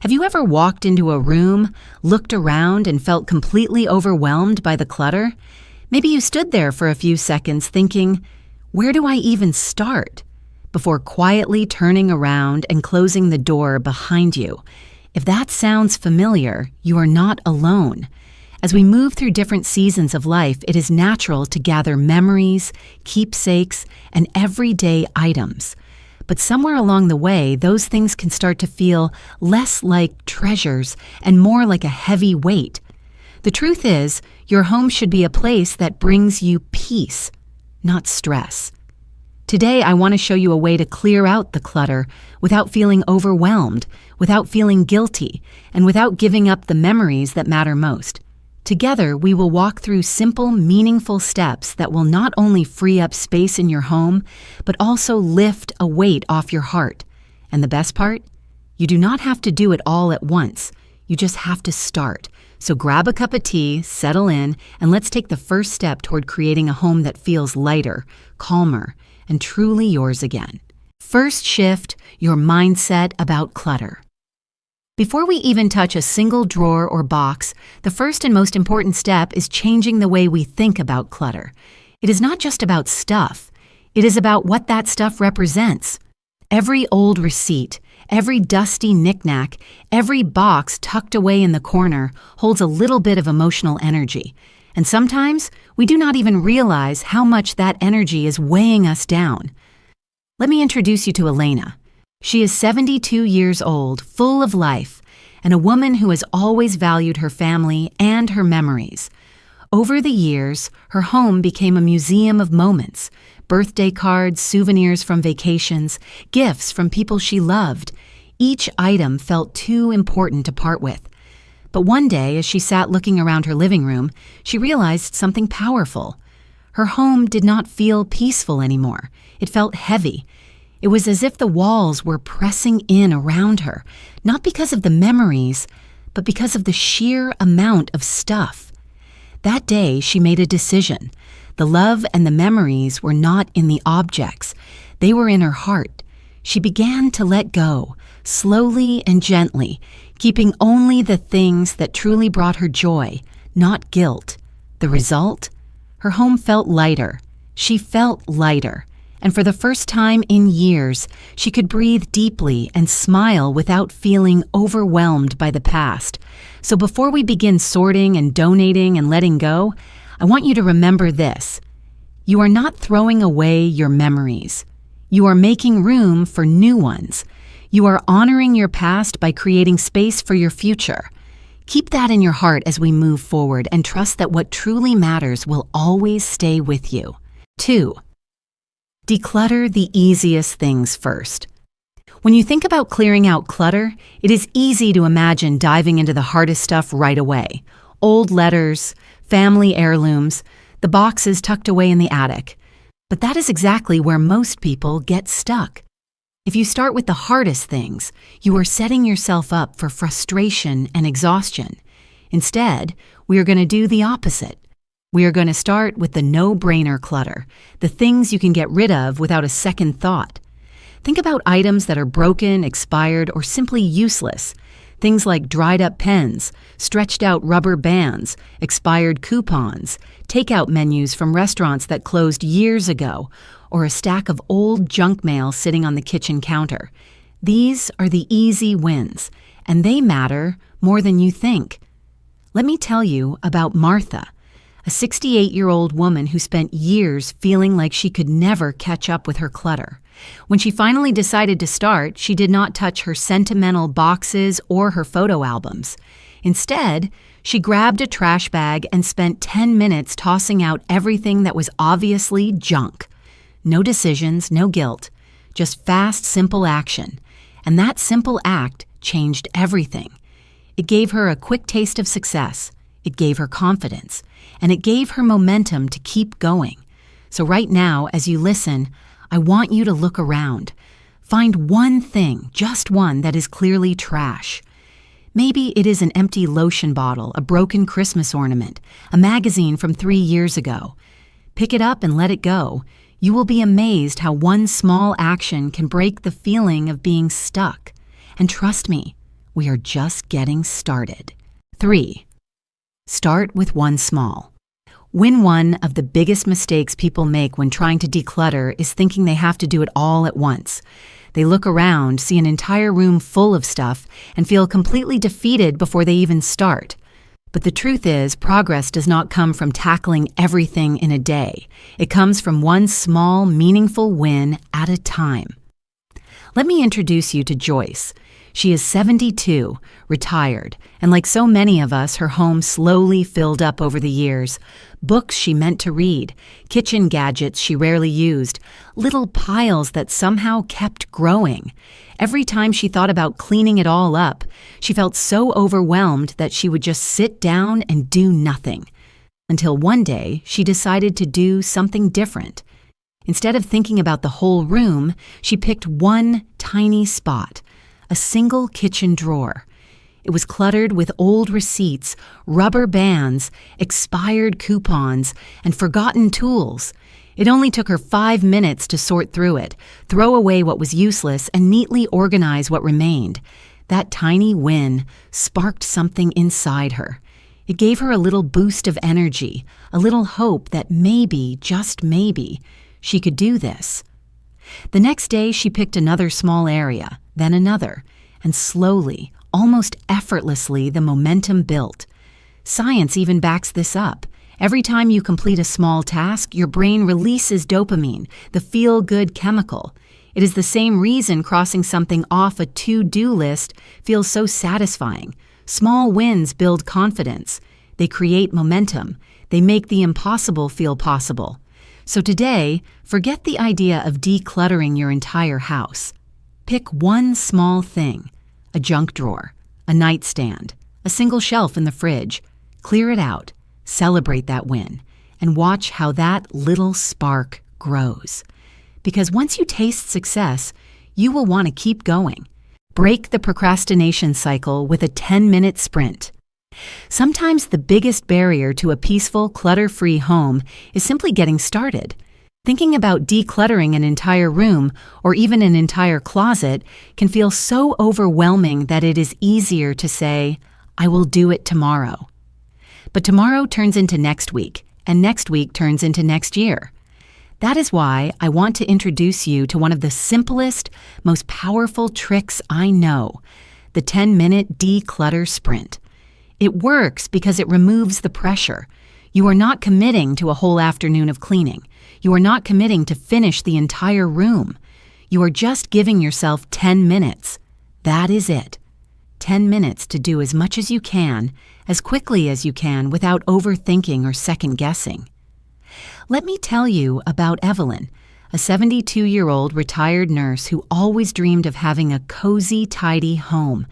Have you ever walked into a room, looked around, and felt completely overwhelmed by the clutter? Maybe you stood there for a few seconds thinking, where do I even start? Before quietly turning around and closing the door behind you. If that sounds familiar, you are not alone. As we move through different seasons of life, it is natural to gather memories, keepsakes, and everyday items. But somewhere along the way, those things can start to feel less like treasures and more like a heavy weight. The truth is, your home should be a place that brings you peace, not stress. Today, I want to show you a way to clear out the clutter without feeling overwhelmed, without feeling guilty, and without giving up the memories that matter most. Together, we will walk through simple, meaningful steps that will not only free up space in your home, but also lift a weight off your heart. And the best part? You do not have to do it all at once. You just have to start. So grab a cup of tea, settle in, and let's take the first step toward creating a home that feels lighter, calmer, and truly yours again. First, shift your mindset about clutter. Before we even touch a single drawer or box, the first and most important step is changing the way we think about clutter. It is not just about stuff. It is about what that stuff represents. Every old receipt, every dusty knickknack, every box tucked away in the corner holds a little bit of emotional energy. And sometimes we do not even realize how much that energy is weighing us down. Let me introduce you to Elena. She is 72 years old, full of life, and a woman who has always valued her family and her memories. Over the years, her home became a museum of moments, birthday cards, souvenirs from vacations, gifts from people she loved. Each item felt too important to part with. But one day, as she sat looking around her living room, she realized something powerful. Her home did not feel peaceful anymore. It felt heavy. It was as if the walls were pressing in around her, not because of the memories, but because of the sheer amount of stuff. That day, she made a decision. The love and the memories were not in the objects. They were in her heart. She began to let go, slowly and gently, keeping only the things that truly brought her joy, not guilt. The result? Her home felt lighter. She felt lighter. And for the first time in years, she could breathe deeply and smile without feeling overwhelmed by the past. So before we begin sorting and donating and letting go, I want you to remember this. You are not throwing away your memories. You are making room for new ones. You are honoring your past by creating space for your future. Keep that in your heart as we move forward and trust that what truly matters will always stay with you. 2. Declutter the easiest things first. When you think about clearing out clutter, it is easy to imagine diving into the hardest stuff right away. Old letters, family heirlooms, the boxes tucked away in the attic. But that is exactly where most people get stuck. If you start with the hardest things, you are setting yourself up for frustration and exhaustion. Instead, we are going to do the opposite. We are going to start with the no-brainer clutter, the things you can get rid of without a second thought. Think about items that are broken, expired, or simply useless. Things like dried-up pens, stretched-out rubber bands, expired coupons, takeout menus from restaurants that closed years ago, or a stack of old junk mail sitting on the kitchen counter. These are the easy wins, and they matter more than you think. Let me tell you about Martha, a 68-year-old woman who spent years feeling like she could never catch up with her clutter. When she finally decided to start, she did not touch her sentimental boxes or her photo albums. Instead, she grabbed a trash bag and spent 10 minutes tossing out everything that was obviously junk. No decisions, no guilt, just fast, simple action. And that simple act changed everything. It gave her a quick taste of success. It gave her confidence. And it gave her momentum to keep going. So right now, as you listen, I want you to look around. Find one thing, just one, that is clearly trash. Maybe it is an empty lotion bottle, a broken Christmas ornament, a magazine from 3 years ago. Pick it up and let it go. You will be amazed how one small action can break the feeling of being stuck. And trust me, We are just getting started. 3. Start with one small. One of the biggest mistakes people make when trying to declutter is thinking they have to do it all at once. They look around, see an entire room full of stuff, and feel completely defeated before they even start. But the truth is, progress does not come from tackling everything in a day. It comes from one small, meaningful win at a time. Let me introduce you to Joyce. She is 72, retired, and like so many of us, her home slowly filled up over the years. Books she meant to read, kitchen gadgets she rarely used, little piles that somehow kept growing. Every time she thought about cleaning it all up, she felt so overwhelmed that she would just sit down and do nothing. Until one day, she decided to do something different. Instead of thinking about the whole room, she picked one tiny spot. A single kitchen drawer. It was cluttered with old receipts, rubber bands, expired coupons, and forgotten tools. It only took her 5 minutes to sort through it, throw away what was useless, and neatly organize what remained. That tiny win sparked something inside her. It gave her a little boost of energy, a little hope that maybe, just maybe, she could do this. The next day, she picked another small area, then another, and slowly, almost effortlessly, the momentum built. Science even backs this up. Every time you complete a small task, your brain releases dopamine, the feel-good chemical. It is the same reason crossing something off a to-do list feels so satisfying. Small wins build confidence. They create momentum. They make the impossible feel possible. So today, forget the idea of decluttering your entire house. Pick one small thing, a junk drawer, a nightstand, a single shelf in the fridge. Clear it out, celebrate that win, and watch how that little spark grows. Because once you taste success, you will want to keep going. Break the procrastination cycle with a 10-minute sprint. Sometimes the biggest barrier to a peaceful, clutter-free home is simply getting started. Thinking about decluttering an entire room or even an entire closet can feel so overwhelming that it is easier to say, "I will do it tomorrow." But tomorrow turns into next week, and next week turns into next year. That is why I want to introduce you to one of the simplest, most powerful tricks I know, the 10-minute declutter sprint. It works because it removes the pressure. You are not committing to a whole afternoon of cleaning. You are not committing to finish the entire room. You are just giving yourself 10 minutes. That is it. 10 minutes to do as much as you can, as quickly as you can, without overthinking or second-guessing. Let me tell you about Evelyn, a 72-year-old retired nurse who always dreamed of having a cozy, tidy home.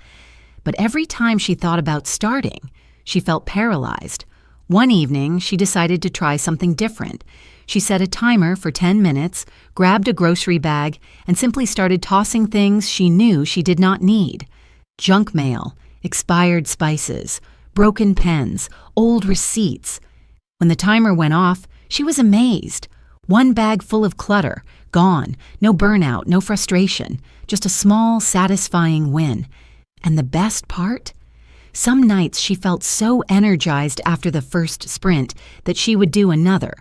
But every time she thought about starting, she felt paralyzed. One evening, she decided to try something different. She set a timer for 10 minutes, grabbed a grocery bag, and simply started tossing things she knew she did not need. Junk mail, expired spices, broken pens, old receipts. When the timer went off, she was amazed. One bag full of clutter, gone, no burnout, no frustration, just a small, satisfying win. And the best part? Some nights she felt so energized after the first sprint that she would do another.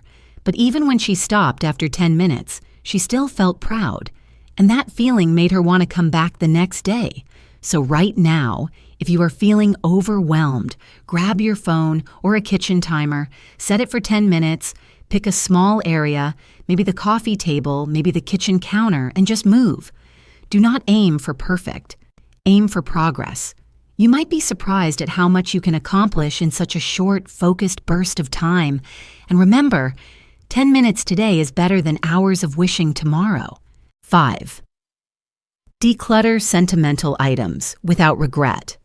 But even when she stopped after 10 minutes, she still felt proud. And that feeling made her want to come back the next day. So right now, if you are feeling overwhelmed, grab your phone or a kitchen timer, set it for 10 minutes, pick a small area, maybe the coffee table, maybe the kitchen counter, and just move. Do not aim for perfect. Aim for progress. You might be surprised at how much you can accomplish in such a short, focused burst of time. And remember, 10 minutes today is better than hours of wishing tomorrow. 5. Declutter sentimental items without regret.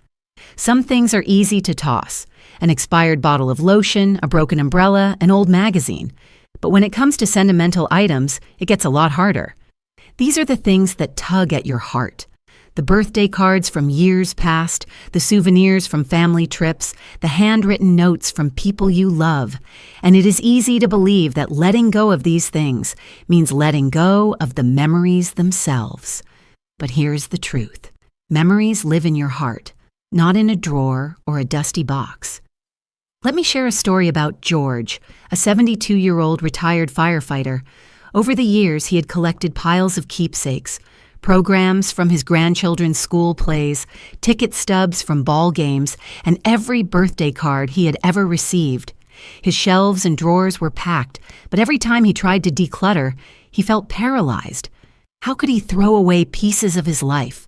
Some things are easy to toss. An expired bottle of lotion, a broken umbrella, an old magazine. But when it comes to sentimental items, it gets a lot harder. These are the things that tug at your heart. The birthday cards from years past, the souvenirs from family trips, the handwritten notes from people you love. And it is easy to believe that letting go of these things means letting go of the memories themselves. But here's the truth. Memories live in your heart, not in a drawer or a dusty box. Let me share a story about George, a 72-year-old retired firefighter. Over the years, he had collected piles of keepsakes, programs from his grandchildren's school plays, ticket stubs from ball games, and every birthday card he had ever received. His shelves and drawers were packed, but every time he tried to declutter, he felt paralyzed. How could he throw away pieces of his life?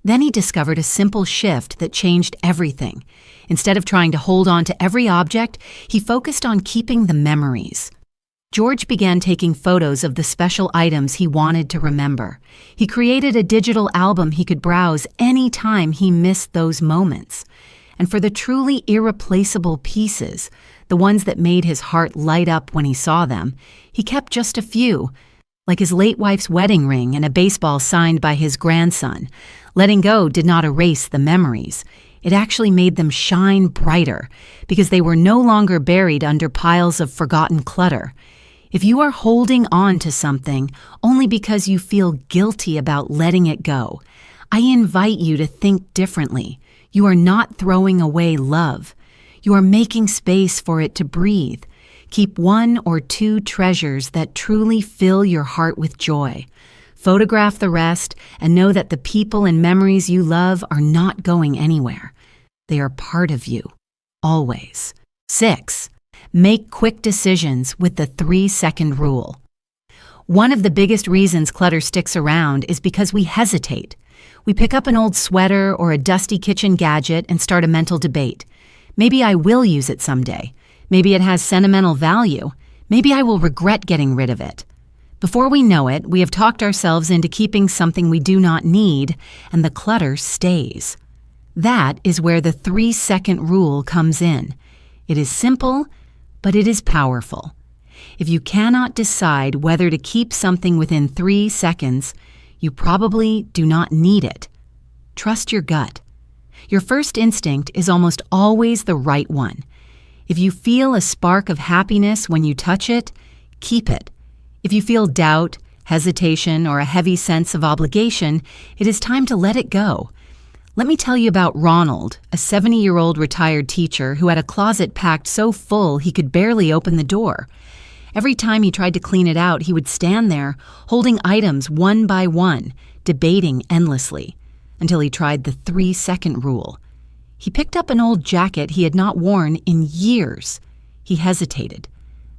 Then he discovered a simple shift that changed everything. Instead of trying to hold on to every object, he focused on keeping the memories. George began taking photos of the special items he wanted to remember. He created a digital album he could browse any time he missed those moments. And for the truly irreplaceable pieces, the ones that made his heart light up when he saw them, he kept just a few, like his late wife's wedding ring and a baseball signed by his grandson. Letting go did not erase the memories. It actually made them shine brighter because they were no longer buried under piles of forgotten clutter. If you are holding on to something only because you feel guilty about letting it go, I invite you to think differently. You are not throwing away love. You are making space for it to breathe. Keep 1 or 2 treasures that truly fill your heart with joy. Photograph the rest and know that the people and memories you love are not going anywhere. They are part of you, always. 6. Make quick decisions with the 3-second rule. One of the biggest reasons clutter sticks around is because we hesitate. We pick up an old sweater or a dusty kitchen gadget and start a mental debate. Maybe I will use it someday. Maybe it has sentimental value. Maybe I will regret getting rid of it. Before we know it, we have talked ourselves into keeping something we do not need, and the clutter stays. That is where the 3-second rule comes in. It is simple, but it is powerful. If you cannot decide whether to keep something within 3 seconds, you probably do not need it. Trust your gut. Your first instinct is almost always the right one. If you feel a spark of happiness when you touch it, keep it. If you feel doubt, hesitation, or a heavy sense of obligation, it is time to let it go. Let me tell you about Ronald, a 70-year-old retired teacher who had a closet packed so full he could barely open the door. Every time he tried to clean it out, he would stand there, holding items one by one, debating endlessly, until he tried the 3-second rule. He picked up an old jacket he had not worn in years. He hesitated.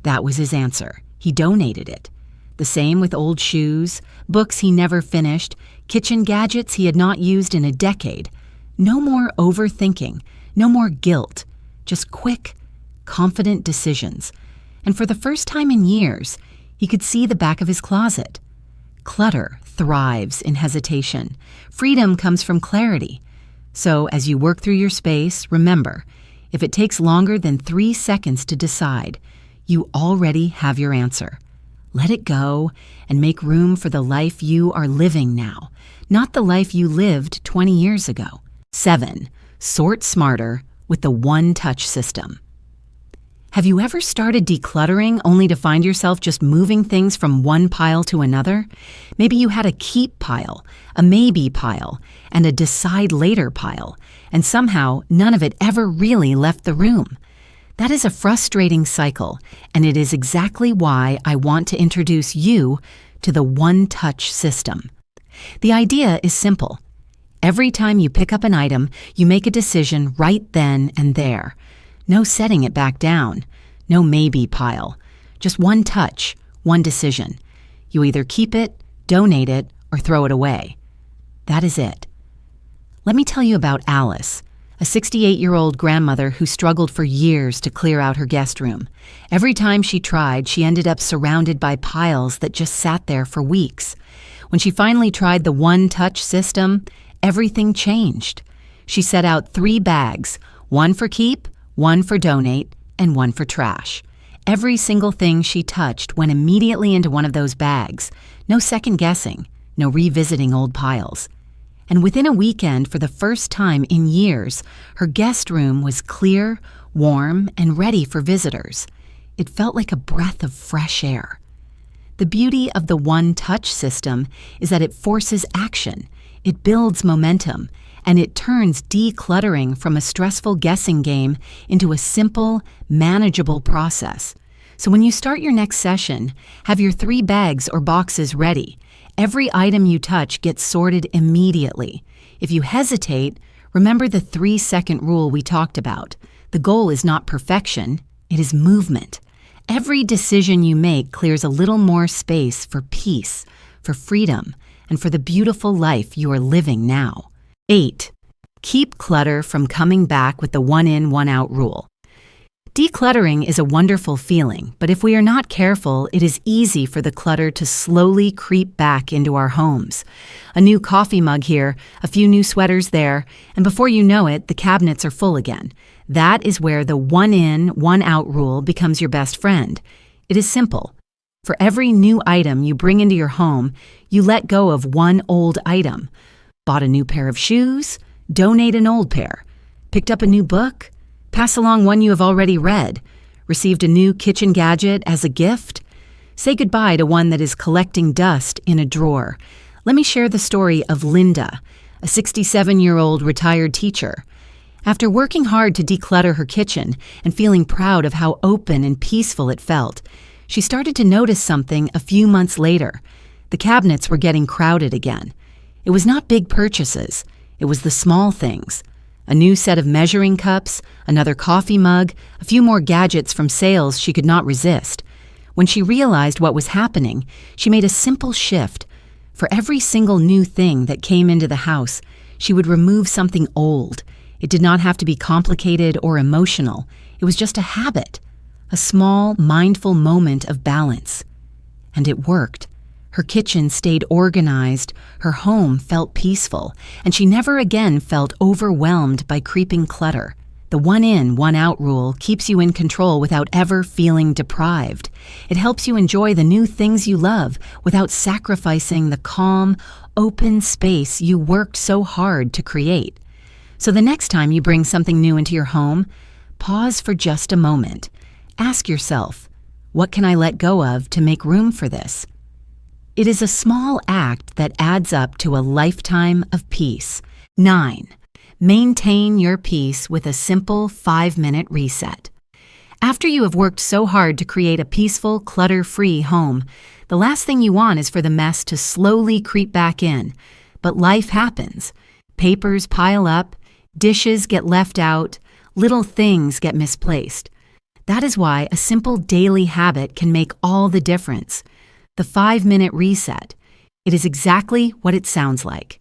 That was his answer. He donated it. The same with old shoes, books he never finished, kitchen gadgets he had not used in a decade. No more overthinking, no more guilt, just quick, confident decisions. And for the first time in years, he could see the back of his closet. Clutter thrives in hesitation. Freedom comes from clarity. So as you work through your space, remember, if it takes longer than 3 seconds to decide, you already have your answer. Let it go and make room for the life you are living now, not the life you lived 20 years ago. 7. Sort smarter with the one-touch system. Have you ever started decluttering only to find yourself just moving things from one pile to another? Maybe you had a keep pile, a maybe pile, and a decide later pile, and somehow none of it ever really left the room. That is a frustrating cycle, and it is exactly why I want to introduce you to the one-touch system. The idea is simple. Every time you pick up an item, you make a decision right then and there. No setting it back down. No maybe pile. Just one touch, one decision. You either keep it, donate it, or throw it away. That is it. Let me tell you about Alice, a 68-year-old grandmother who struggled for years to clear out her guest room. Every time she tried, she ended up surrounded by piles that just sat there for weeks. When she finally tried the one-touch system, everything changed. She set out 3 bags, one for keep, one for donate, and one for trash. Every single thing she touched went immediately into one of those bags. No second guessing, no revisiting old piles. And within a weekend, for the first time in years, her guest room was clear, warm, and ready for visitors. It felt like a breath of fresh air. The beauty of the one-touch system is that it forces action. It builds momentum, and it turns decluttering from a stressful guessing game into a simple, manageable process. So when you start your next session, have your 3 bags or boxes ready. Every item you touch gets sorted immediately. If you hesitate, remember the 3-second rule we talked about. The goal is not perfection, it is movement. Every decision you make clears a little more space for peace, for freedom, and for the beautiful life you are living now. 8. Keep clutter from coming back with the one-in, one-out rule. Decluttering is a wonderful feeling, but if we are not careful, it is easy for the clutter to slowly creep back into our homes. A new coffee mug here, a few new sweaters there, and before you know it, the cabinets are full again. That is where the one-in, one-out rule becomes your best friend. It is simple. For every new item you bring into your home, you let go of one old item. Bought a new pair of shoes? Donate an old pair. Picked up a new book? Pass along one you have already read. Received a new kitchen gadget as a gift? Say goodbye to one that is collecting dust in a drawer. Let me share the story of Linda, a 67-year-old retired teacher. After working hard to declutter her kitchen and feeling proud of how open and peaceful it felt, she started to notice something a few months later. The cabinets were getting crowded again. It was not big purchases. It was the small things. A new set of measuring cups, another coffee mug, a few more gadgets from sales she could not resist. When she realized what was happening, she made a simple shift. For every single new thing that came into the house, she would remove something old. It did not have to be complicated or emotional. It was just a habit, a small, mindful moment of balance. And it worked. Her kitchen stayed organized, her home felt peaceful, and she never again felt overwhelmed by creeping clutter. The one-in, one-out rule keeps you in control without ever feeling deprived. It helps you enjoy the new things you love without sacrificing the calm, open space you worked so hard to create. So the next time you bring something new into your home, pause for just a moment. Ask yourself, what can I let go of to make room for this? It is a small act that adds up to a lifetime of peace. 9. Maintain your peace with a simple 5-minute reset. After you have worked so hard to create a peaceful, clutter-free home, the last thing you want is for the mess to slowly creep back in. But life happens. Papers pile up, dishes get left out, little things get misplaced. That is why a simple daily habit can make all the difference. The 5-minute reset. It is exactly what it sounds like.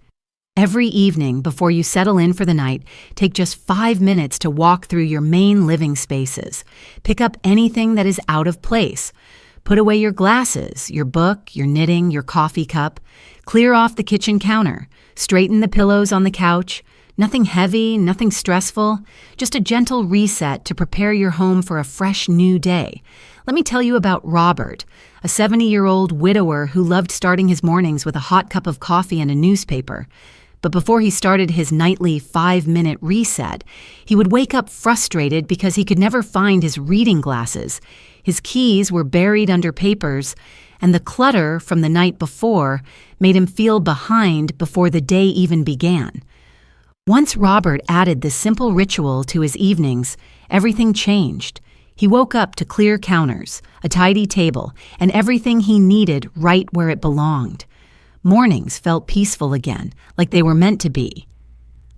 Every evening before you settle in for the night, take just 5 minutes to walk through your main living spaces. Pick up anything that is out of place. Put away your glasses, your book, your knitting, your coffee cup. Clear off the kitchen counter. Straighten the pillows on the couch. Nothing heavy, nothing stressful. Just a gentle reset to prepare your home for a fresh new day. Let me tell you about Robert, a 70-year-old widower who loved starting his mornings with a hot cup of coffee and a newspaper. But before he started his nightly 5-minute reset, he would wake up frustrated because he could never find his reading glasses. His keys were buried under papers, and the clutter from the night before made him feel behind before the day even began. Once Robert added this simple ritual to his evenings, everything changed. He woke up to clear counters, a tidy table, and everything he needed right where it belonged. Mornings felt peaceful again, like they were meant to be.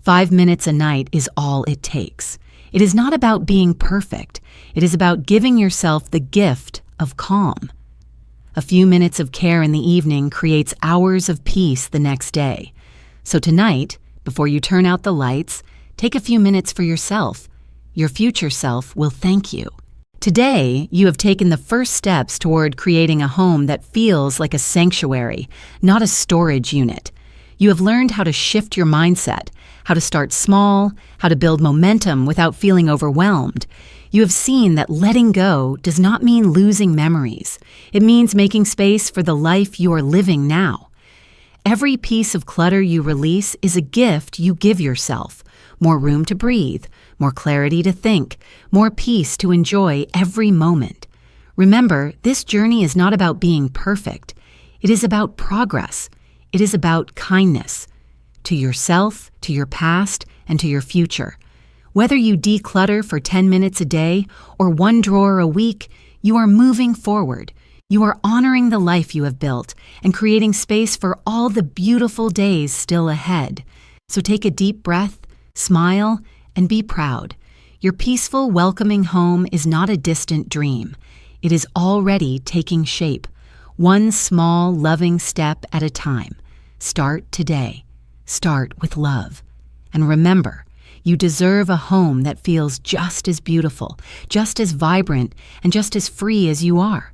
5 minutes a night is all it takes. It is not about being perfect. It is about giving yourself the gift of calm. A few minutes of care in the evening creates hours of peace the next day. So tonight, before you turn out the lights, take a few minutes for yourself. Your future self will thank you. Today, you have taken the first steps toward creating a home that feels like a sanctuary, not a storage unit. You have learned how to shift your mindset, how to start small, how to build momentum without feeling overwhelmed. You have seen that letting go does not mean losing memories. It means making space for the life you are living now. Every piece of clutter you release is a gift you give yourself. More room to breathe, more clarity to think, more peace to enjoy every moment. Remember, this journey is not about being perfect. It is about progress. It is about kindness. to yourself, to your past, and to your future. Whether you declutter for 10 minutes a day or one drawer a week, you are moving forward. You are honoring the life you have built and creating space for all the beautiful days still ahead. So take a deep breath, smile, and be proud. Your peaceful, welcoming home is not a distant dream. It is already taking shape, one small, loving step at a time. Start today. Start with love. And remember, you deserve a home that feels just as beautiful, just as vibrant, and just as free as you are.